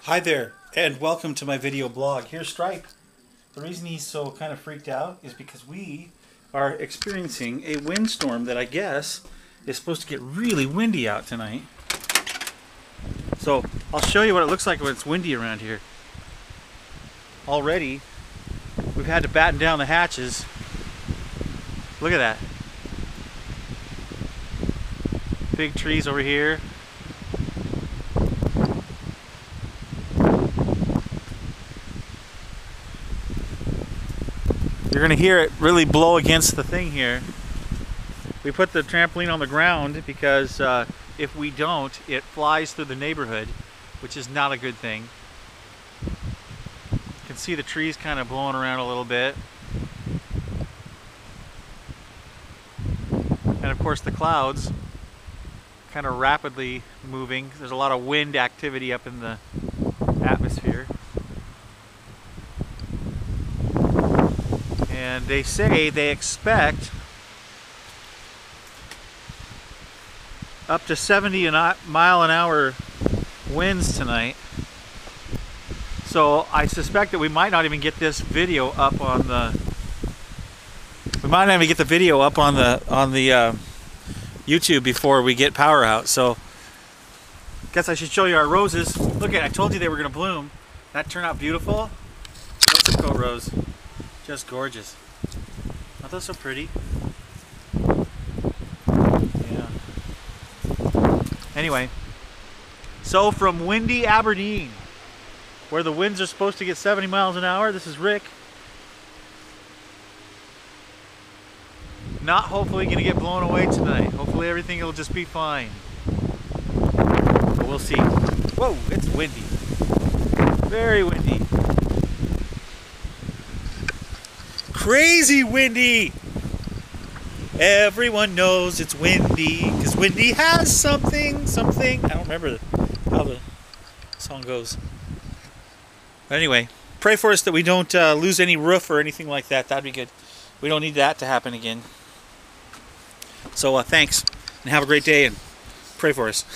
Hi there, and welcome to my video blog. Here's Stripe. The reason he's so kind of freaked out is because we are experiencing a windstorm that I guess is supposed to get really windy out tonight. So I'll show you what it looks like when it's windy around here. Already, we've had to batten down the hatches. Look at that. Big trees over here. You're going to hear it really blow against the thing here. We put the trampoline on the ground because if we don't, it flies through the neighborhood, which is not a good thing. You can see the trees kind of blowing around a little bit. And of course the clouds kind of rapidly moving. There's a lot of wind activity up in the atmosphere. And they say they expect up to 70 mile an hour winds tonight. So I suspect that we might not even get this video up on the YouTube before we get power out. So guess I should show you our roses. Look at, I told you they were going to bloom. That turned out beautiful. What's a coat rose? Just gorgeous. Aren't those so pretty? Yeah. Anyway, so from windy Aberdeen, where the winds are supposed to get 70 miles an hour, this is Rick. Not hopefully going to get blown away tonight. Hopefully everything will just be fine. But we'll see. Whoa, it's windy. Very windy. Crazy windy! Everyone knows it's windy because windy has something. I don't remember how the song goes. But anyway, pray for us that we don't lose any roof or anything like that. That'd be good. We don't need that to happen again. So thanks, and have a great day, and pray for us.